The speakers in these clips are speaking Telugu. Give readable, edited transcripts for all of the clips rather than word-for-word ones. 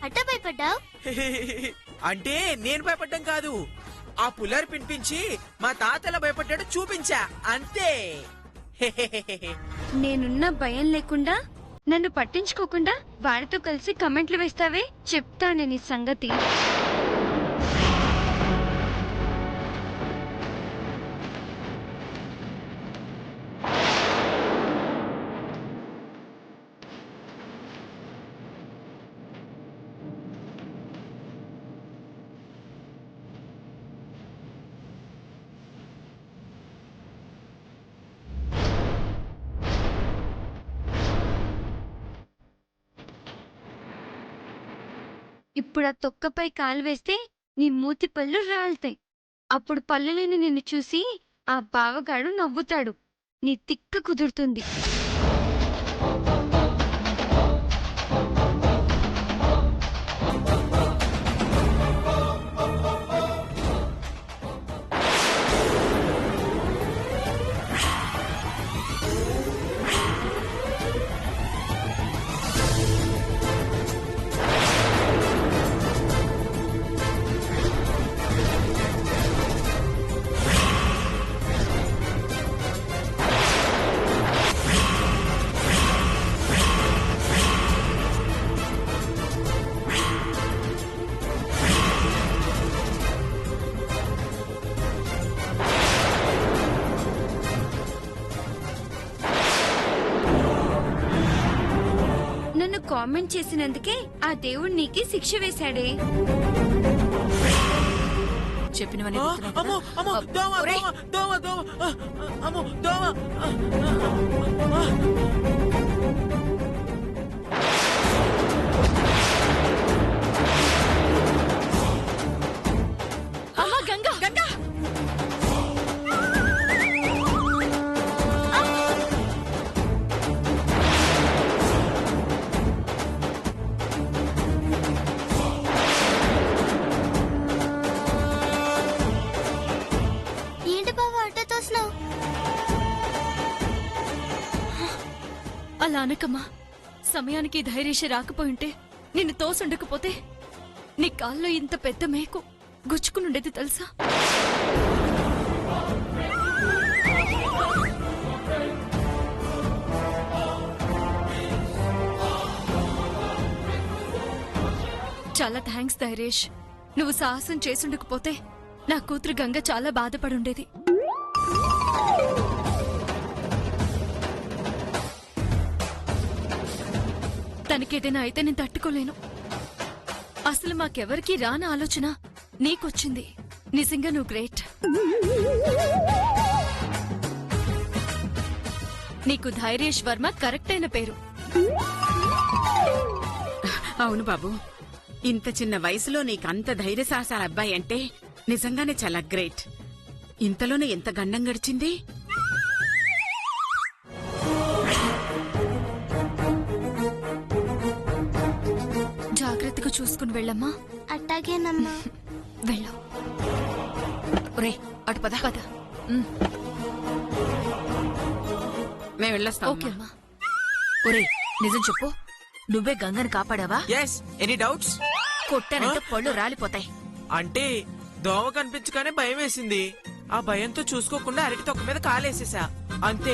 అట్ట భయపడ్డావు? అంటే నేను భయపడ్డం కాదు, ఆ పుల్లారి పినిపించి మా తాతలా భయపడ్డాడు చూపించా అంతే. నేనున్న భయం లేకుండా నన్ను పట్టించుకోకుండా వాడితో కలిసి కమెంట్లు వేస్తావే, చెప్తానే నీ సంగతి. ఇప్పుడు ఆ తొక్కపై కాలు వేస్తే నీ మూతి పళ్ళు రాలుతాయి. అప్పుడు పళ్ళు లేని నిన్ను చూసి ఆ బావగాడు నవ్వుతాడు. నీ తిక్క కుదురుతుంది. నన్ను కామెంట్ చేసినందుకే ఆ దేవుడు నీకి శిక్ష వేశాడే. చెప్పినవన్నీ అమ్మో అమ్మో దోమ దోమ దోమ దోమ అమ్మో దోమ. గంగా గంగా ఏంటి బావ అట్ట తోసినావు? అలా అనకమ్మా. సమయానికి ధైర్యశ రాకపోయింటే, నిన్ను తోసుండకపోతే నీ కాల్లో ఇంత పెద్ద మేకు గుచ్చుకునుండేది తెలుసా? చాలా థ్యాంక్స్ ధైర్యేష్. నువ్వు సాహసం చేసుండకపోతే నా కూతురు గంగ చాలా బాధపడుండేది. తనకేదైనా అయితే నేను తట్టుకోలేను. అసలు మాకెవరికీ రాని ఆలోచన నీకొచ్చింది. నిజంగా నువ్వు గ్రేట్. నీకు ధైర్యేష్ వర్మ కరెక్ట్ అయిన పేరు. అవును బాబు, ఇంత చిన్న వయసులో నీకంత ధైర్య సాహసాల అబ్బాయి అంటే నిజంగానే చాలా గ్రేట్. ఇంతలోనే ఎంత గండం గడిచింది. జాగ్రత్తగా చూసుకుని వెళ్ళమ్మా. అట్టాగేనమ్మా. వెళ్ళు. ఒరే అటు పద పద. మేము వెళ్ళొస్తాం. ఓకే అమ్మా. ఒరే నిజం చెప్పు, నువ్వే గంగని కాపాడావా? Yes, any doubts? కొట్టానంటే పళ్ళు రాలిపోతాయి. అంటే దోమ కనిపించగానే భయం వేసింది. ఆ భయంతో చూసుకోకుండా అరటి తొక్క మీద కాలేసేసా అంతే.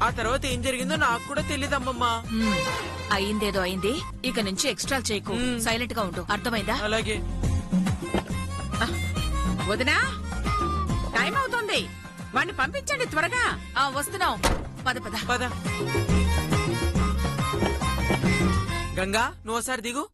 ఆ తర్వాత ఏం జరిగిందో నాకు కూడా తెలీదమ్మమ్మా. అయిందేదో అయింది. ఇక నుంచి ఎక్స్ట్రా చేయకు. సైలెంట్ గా ఉండు, అర్థమైందా? అలాగే. వదినా, టైం అవుతుంది, వాణ్ణి పంపించండి త్వరగా. వస్తున్నావు. పద పద పద. గంగా, నువ్వు ఒకసారి దిగు.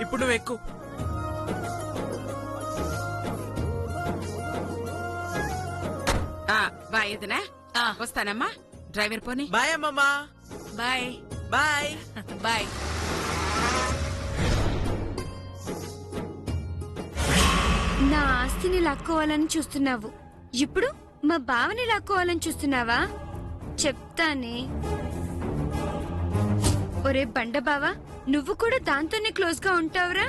ఇప్పుడు నువ్వు ఎక్కు. బాయ్ వదినా. వస్తానమ్మా. డ్రైవర్ పోనీ. బాయ్ అమ్మమ్మా. Bye bye bye. నా ఆస్తిని లాక్కోవాలని చూస్తున్నావు, ఇప్పుడు మా బావని లాక్కోవాలని చూస్తున్నావా? చెప్తానే. ఒరే బండ బావా, నువ్వు కూడా దాంతోనే క్లోజ్ గా ఉంటావురా?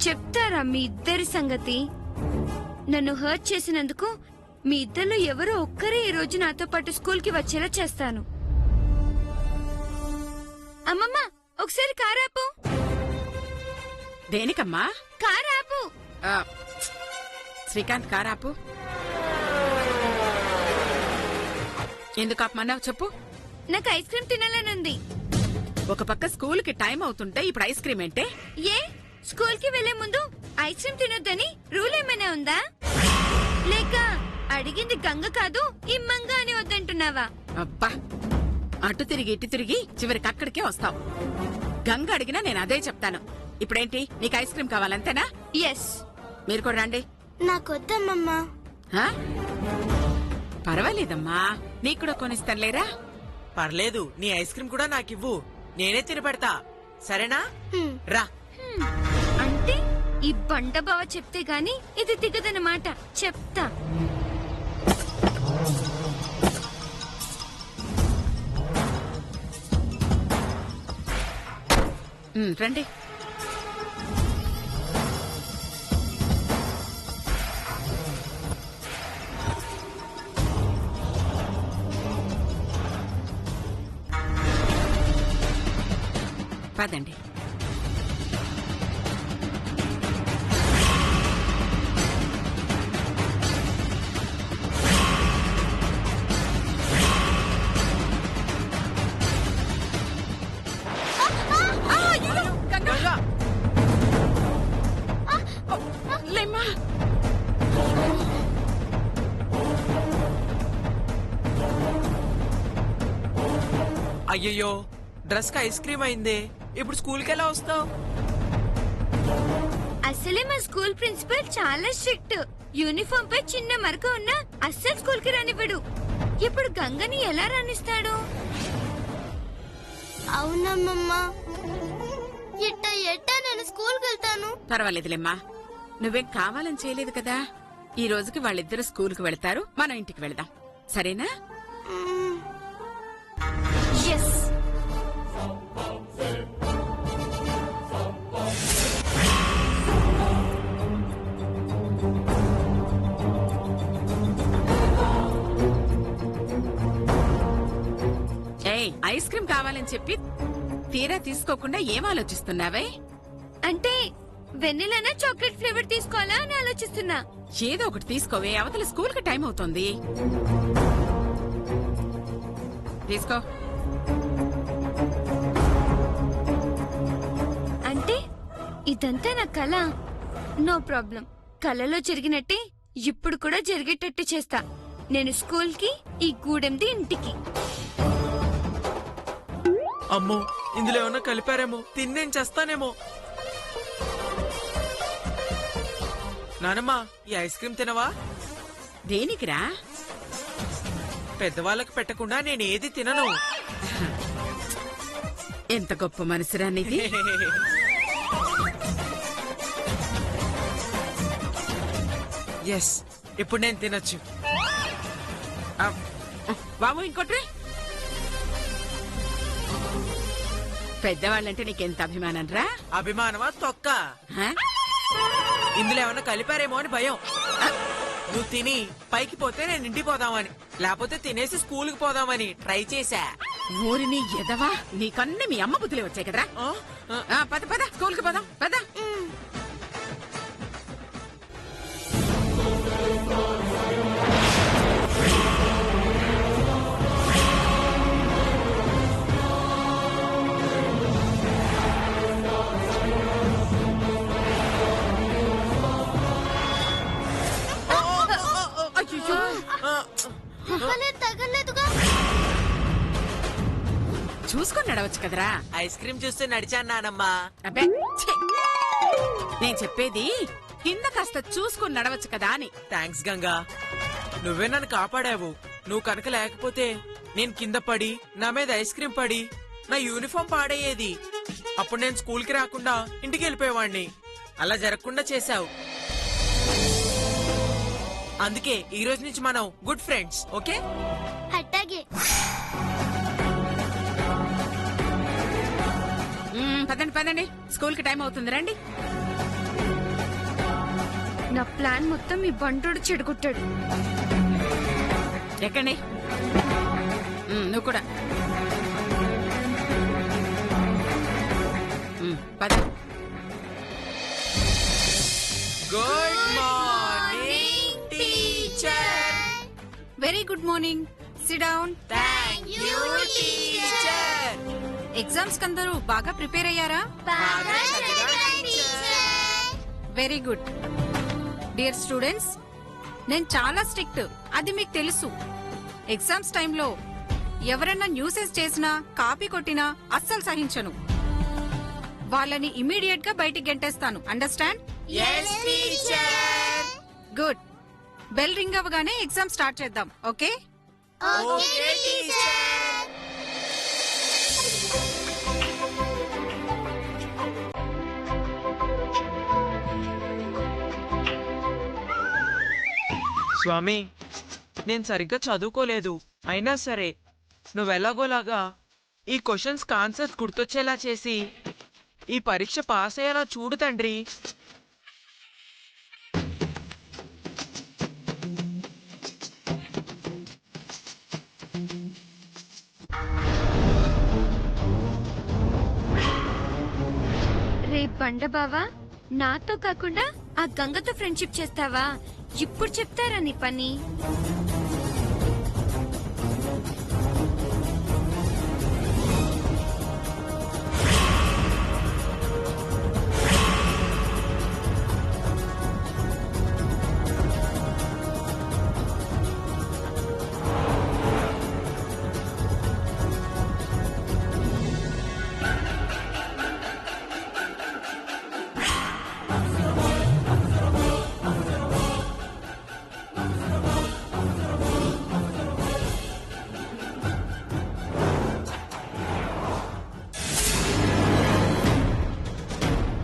చెప్తారా మీ ఇద్దరి సంగతి? నన్ను హర్ట్ చేసినందుకు మీ ఇద్దరు ఎవరో ఒక్కరే ఈ రోజు నాతో పాటు స్కూల్ కి వచ్చేలా చేస్తాను. అమ్మమ్మ, ఒకసారి కారాపు. దేనికమ్మా? కారాపు. ఆ, శ్రీకాంత్ కారాపు. ఎందుకు ఆపమన్నావు చెప్పు. నాకు ఐస్ క్రీమ్ తినాలనుంది. ఒక పక్క స్కూల్ కి టైం అవుతుంటే ఇప్పుడు ఐస్ క్రీమ్ ఏంటే? ఏ స్కూల్ కి వెళ్లే ముందు ఐస్ క్రీమ్ తినొద్దని రూల్ ఏమైనా ఉందా? లేక అడిగింది గంగ కాదు ఇమ్మంగా అని వద్దంటున్నావా? అబ్బా, అటు తిరిగి ఇటు తిరిగి చివరికి అక్కడికే వస్తావు. గంగ అడిగినా నేను అదే చెప్తాను. ఇప్పుడేంటి, నీకు ఐస్ క్రీమ్ కావాలంతేనా? ఎస్. మీరు కూడా రండి. నాకొద్దమ్మమ్మా. ఆ? పర్వాలేదమ్మా, నీకు కూడా కొనిస్తానులేరా. పర్లేదు, నీ ఐస్ క్రీమ్ కూడా నాకివ్వు, నేనే తిని పెడతా, సరేనా? రా. అంటే ఈ బండ బావ చెప్తే గాని ఇది దిగదన్నమాట. చెప్తా. రండి. పదండి. గంగా, లేమ్మా. అయ్యయ్యో, డ్రెస్ కి ఐస్ క్రీమ్ అయిందే, ఇప్పుడు స్కూల్ కి ఎలా వస్తావు? అసలే మా స్కూల్ ప్రిన్సిపల్ చాలా స్ట్రిక్ట్. యూనిఫామ్ పై చిన్న మరక ఉన్నా అస్సలు స్కూల్ కి రానివ్వడు. ఇప్పుడు గంగని ఎలా రాణిస్తాడు? అవునమ్మమ్మా, ఎట్టా నేను స్కూల్కి వెళ్తాను. పర్వాలేదులేమ్మా, నువ్వేం కావాలని చేయలేదు కదా. ఈ రోజుకి వాళ్ళిద్దరు స్కూల్ కు వెళ్తారు, మనం ఇంటికి వెళదాం, సరేనా? ఎస్. ఏయ్, ఐస్ క్రీమ్ కావాలని చెప్పి తీరా తీసుకోకుండా ఏం ఆలోచిస్తున్నావే? అంటే వెన్నెలనా చాక్లెట్ ఫ్లేవర్ తీసుకోవాలా అని ఆలోచిస్తున్నా. ఏదో ఒకటి తీసుకోవే, అవతల స్కూల్ కి టైం అవుతోంది. తీసుకో. అంటే ఇదంతా నా కళ. No problem. కళలో జరిగినట్టే ఇప్పుడు కూడా జరిగేటట్టు చేస్తా. నేను స్కూల్ కి, ఈ గూడెంది ఇంటికి. అమ్మో, ఇందులో ఏమన్నా కలిపారేమో, తిన్నేం చేస్తానేమో. నానమ్మా, ఈ ఐస్ క్రీమ్ తినవా? దేనికిరా? పెద్దవాళ్ళకి పెట్టకుండా నేను ఏది తినను. ఎంత గొప్ప మనసురా నీది. ఎస్, ఇప్పుడు నేను తినొచ్చు. బాబు, ఇంకోటి. పెద్దవాళ్ళంటే నీకెంత అభిమానం రా. అభిమానమా తొక్క? ఇందులో ఏమన్నా కలిపారేమో అని భయం. నువ్వు తిని పైకి పోతే నేను ఇంటికి పోదామని, లేకపోతే తినేసి స్కూల్ కి పోదామని ట్రై చేశా. ఊరిని ఎదవా, నీకన్నీ మీ అమ్మ బుద్ధులే వచ్చాయి కదరా. పద పద, స్కూల్ కి పోదాం, పద. తగలేదుగా. చూసుకొని నడవచ్చు కదరా. ఐస్ క్రీమ్ చూస్తే నడిచాను నానమ్మా. అబ్బే, ఛీ. నేను చెప్పేది కింద కాస్త చూసుకొని నడవచ్చు కదా అని. థ్యాంక్స్ గంగా, నువ్వే నన్ను కాపాడావు. నువ్వు కనుక లేకపోతే నేను కింద పడి, నా మీద ఐస్ క్రీమ్ పడి, నా యూనిఫామ్ పాడయ్యేది. అప్పుడు నేను స్కూల్ కి రాకుండా ఇంటికి వెళ్ళిపోయేవాడిని. అలా జరగకుండా చేశావు. అందుకే ఈ రోజు నుంచి మనం గుడ్ ఫ్రెండ్స్, ఓకే? అట్టాగే. పదండి పదండి, స్కూల్ కి టైం అవుతుంది, రండి. నా ప్లాన్ మొత్తం మీ బంటోడు చెడగొట్టాడు. ఎక్కండి. నువ్వు కూడా పద. Good morning teacher. Very good morning. Sit down. Thank you teacher. Exams కందరూ బాగా ప్రిపేర్ అయ్యారా? బాగా చదివాను teacher. Very good. Dear students, నేను చాలా స్ట్రిక్ట్, అది మీకు తెలుసు. ఎగ్జామ్స్ టైంలో ఎవరైనా న్యూసెస్ చేసినా కాపీ కొట్టినా అస్సలు సహించను. వాళ్ళని ఇమీడియట్ గా బయటికి గెంటేస్తాను. Understand? yes teacher. Good. Bell ring అవ్వగానే ఎగ్జామ్ స్టార్ట్ చేద్దాం. ఓకే? Okay teacher. స్వామి, నేను సరిగ్గా చదువుకోలేదు. అయినా సరే నువ్వెలాగోలాగా ఈ క్వశ్చన్స్ ఆన్సర్స్ గుర్తొచ్చేలా చేసి ఈ పరీక్ష పాస్ అయ్యేలా చూడు తండ్రి. రే బండ బావా, నాతో కాకుండా ఆ గంగతో ఫ్రెండ్షిప్ చేస్తావా? ఇప్పుడు చెప్తారా నీ పని?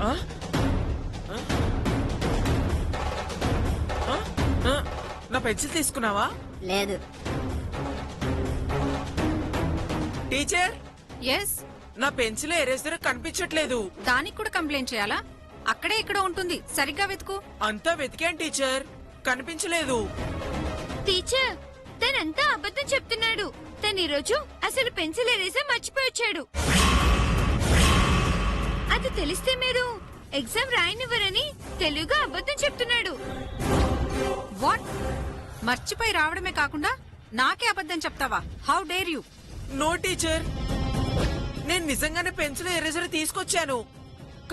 ఆ? ఆ? ఆ? ఆ? నా పెన్సిల్ తీసుకున్నావా? లేదు. Teacher, yes. నా పెన్సిల్ ఎరేజర్ కనిపించట్లేదు. దానికి కూడా కంప్లైంట్ చేయాలా? అక్కడే ఇక్కడ ఉంటుంది, సరిగ్గా వెతుకు. అంతా వెతికాను టీచర్, కనిపించలేదు. టీచర్, తనంతా అబద్ధం చెప్తున్నాడు. తను ఈరోజు అసలు పెన్సిల్ ఎరేజర్ మర్చిపోయి వచ్చాడు. అది తెలిస్తే మీరు ఎగ్జామ్ రాయనివ్వరని తెలుగుగా అబద్ధం చెప్తున్నాడు. వాట్? మర్చిపోయి రావడమే కాకుండా నాకే అబద్ధం చెప్తావా? How dare you? No teacher, నేను నిజంగానే పెన్సిల్ ఎరేజర్ తీసుకొచ్చాను.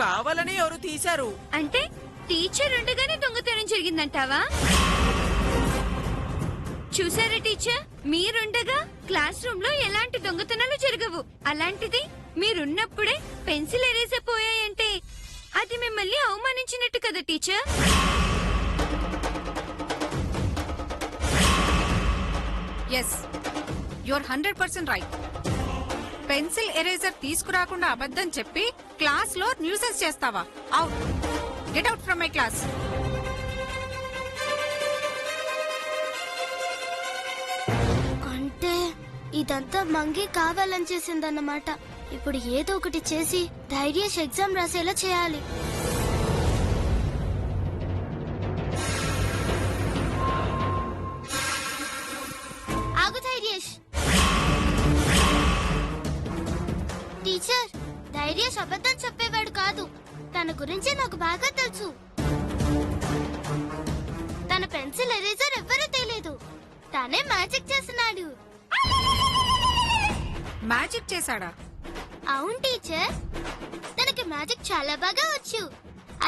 కావాలని ఎవరు తీశారు. అంటే టీచర్ ఉండగానే దొంగతనం జరిగిందంటావా? చూసారా టీచర్, మీరుండగా క్లాస్ రూమ్ లో ఎలాంటి దొంగతనాలు జరగవు. అలాంటిది మీరున్నప్పుడే పెన్సిల్ ఎరేజర్ పోయాయంటే అది మిమ్మల్ని అవమానించినట్టు కదా teacher? Yes, your 100% right. Pencil eraser తీసుకురాకుండా అబద్ధం చెప్పి క్లాస్ లో న్యూసెన్స్ చేస్తావా? Out. Get out from my class. అంటే ఇదంతా మంగి కావాలని చేసిందన్నమాట. ఇప్పుడు ఏదో ఒకటి చేసి ధైర్యేష్ ఎగ్జామ్ రాసేలా చేయాలి. ఆగు ధైర్యేష్. టీచర్, ధైర్యేష్ అబద్ధం చెప్పేవాడు కాదు. తన గురించి నాకు బాగా తెలుసు. తన పెన్సిల్ ఎరేజర్ ఎవ్వరూ తెలియదు. తనే మ్యాజిక్ చేస్తున్నాడు. మ్యాజిక్ చేశాడా? అవును టీచర్, తనకి మ్యాజిక్ చాలా బాగా వచ్చు.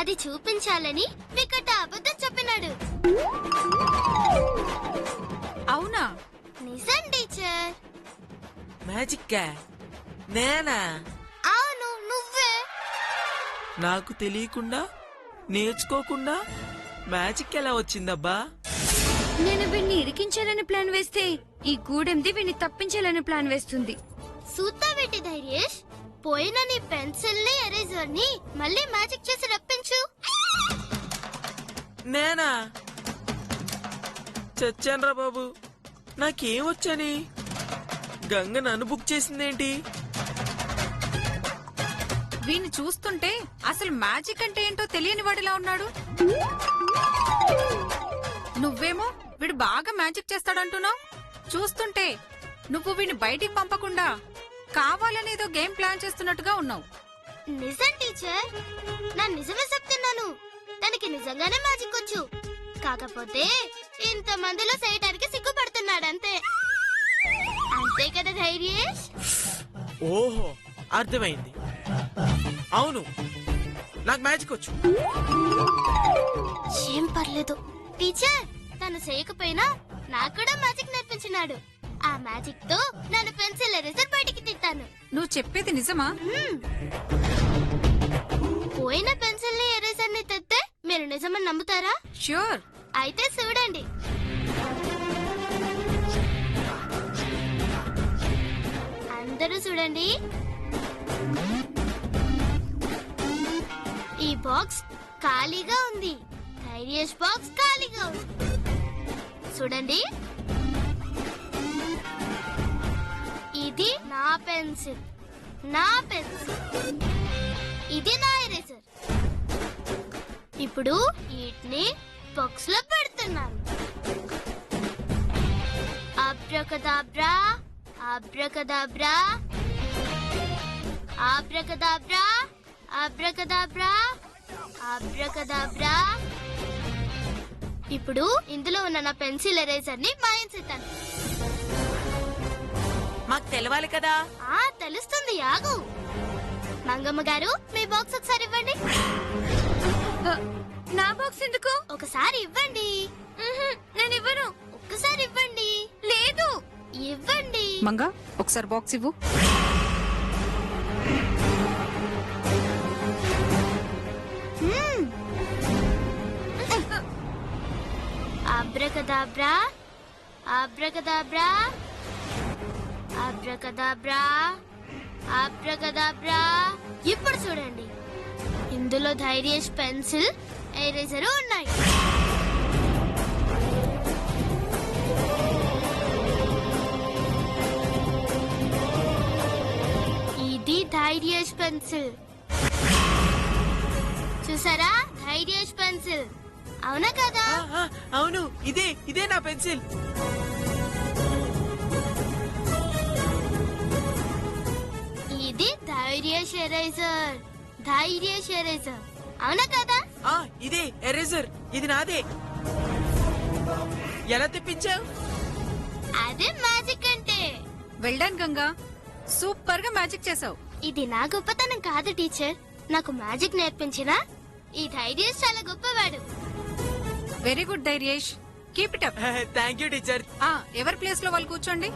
అది చూపించాలని వికట అబద్ధం చెప్పినాడు. అవునా? నిజం టీచర్. మ్యాజిక్ నేనా? అవును, నువ్వే. నాకు తెలియకుండా నేర్చుకోకుండా మ్యాజిక్ ఎలా వచ్చిందబ్బా? నేను వీణ్ణి ఇరికించాలని ప్లాన్ వేస్తే ఈ గూడెంది వీణ్ణి తప్పించాలని ప్లాన్ వేస్తుంది. సూతావేటి ధైర్యేష్, పోయిన నీ పెన్సిల్ ని ఎరేజర్ ని మళ్ళీ మ్యాజిక్ చేసి రప్పించు. నేనా? చచ్చాన్రా బాబు, నాకేం వచ్చని గంగ నన్ను బుక్ చేసిందేంటి? వీణ్ణి చూస్తుంటే అసలు మ్యాజిక్ అంటే ఏంటో తెలియని వాడిలా ఉన్నాడు. మ్యాజిక్ చేస్తాడంటున్నావు? చూస్తుంటే నువ్వు వీడిని బయటికి పంపకుండా కావాలనేదో గేమ్ ప్లాన్ చేస్తున్నట్టుగా ఉన్నావు. నిజం టీచర్, నేను నిజమే చెప్తున్నాను. తనకి నిజంగానే మ్యాజిక్ వచ్చు. కాకపోతే ఇంత మందిలో చేయటానికి సిగ్గుపడుతున్నాడంతే. అంతే కదా ధైర్యేష్? ఓహో, అర్థమైంది. అవును, నాకు మ్యాజిక్ వచ్చు. ఏం పర్లేదు టీచర్, తను చేయకపోయినా నాకు కూడా మ్యాజిక్ నేర్పించినాడు. ఆ మ్యాజిక్ తో నన్ను పెన్సిల్ ఎరేజర్ బయటికి తిట్టాను. నువ్వు చెప్పేది నిజమా? పోయిన పెన్సిల్ ని ఎరేజర్ ని తెస్తే మీరు నిజమని నమ్ముతారా? ష్యూర్. అయితే చూడండి. అందరూ చూడండి. ఈ బాక్స్ ఖాళీగా ఉంది. ధైర్యేష్ బాక్స్ ఖాళీగా ఉంది. చూడండి, ఇది నా పెన్సిల్, నా పెన్సిల్. ఇది నా ఎరేజర్. ఇప్పుడు వీటిని బాక్స్ లో పెడుతున్నాను. అబ్రకదాబ్రా, అబ్రకదాబ్రా, అబ్రకదాబ్రా, అబ్రకదాబ్రా, అబ్రకదాబ్రా. ఇప్పుడు ఇందులో ఉన్న నా పెన్సిల్ ఎరేజర్ ని మాయించేస్తాను. మాకు తెలవాలి కదా. తెలుస్తుంది, యాగు. మంగమ్మ గారు, మీ బాక్స్ ఒకసారి ఇవ్వండి. నా బాక్స్ ఎందుకు? ఒకసారి ఇవ్వండి. నేను ఇవ్వను. ఒక్కసారి ఇవ్వండి. లేదు, ఇవ్వండి. మంగా ఒకసారి బాక్స్ ఇవ్వు. అబ్రకదాబ్రా, అబ్రకదాబ్రా, అబ్రకదాబ్రా, అబ్రకదాబ్రా. ఇప్పుడు చూడండి, ఇందులో ధైర్యేష్ పెన్సిల్ ఎరేజర్ ఉన్నాయి. ఇది ధైర్యేష్ పెన్సిల్. చూసారా, ధైర్యేష్ పెన్సిల్. అవునా కదా? అవును, ఇదే నా పెన్సిల్. ఇది ధైర్యేష్ ఎరేజర్, ధైర్యేష్ ఎరేజర్. అవునా కదా? ఇదే ఎరేజర్, ఇది నాదే. ఎలా తెప్పించావు? అదే మ్యాజిక్ అంటే. వెల్ డన్ గంగా, సూపర్ గా మ్యాజిక్ చేసావు. ఇది నా గొప్పతనం కాదు టీచర్. నాకు మ్యాజిక్ నేర్పించిన ఈ ధైర్యేష్ చాలా గొప్పవాడు. Very good Dhairyesh, keep it up. Thank you teacher. ఎవరి ప్లేస్ లో వాళ్ళు కూర్చోండి.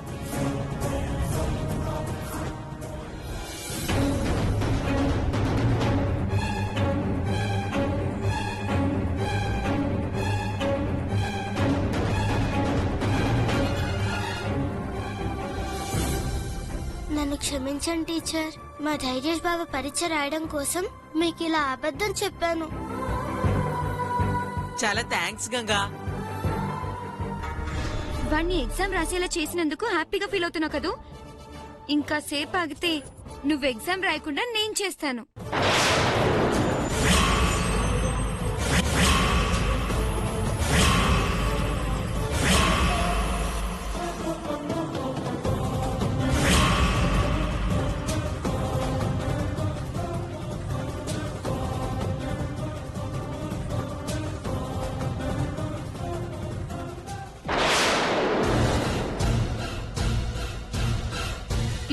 నన్ను క్షమించండి టీచర్. మా ధైర్యేష్ బాబా పరీక్ష రాయడం కోసం మీకు ఇలా అబద్ధం చెప్పాను. చాలా థ్యాంక్స్ గంగా. వాణ్ణి ఎగ్జామ్ రాసేలా చేసినందుకు హ్యాపీగా ఫీల్ అవుతున్నావు కదూ? ఇంకా సేపు ఆగితే నువ్వు ఎగ్జామ్ రాయకుండా నేను చేస్తాను.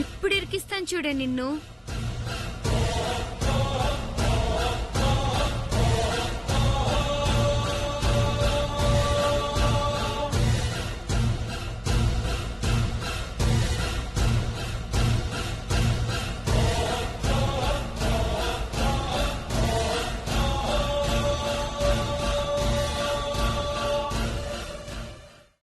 ఇప్పుడు ఇరికిస్తాను చూడే నిన్ను.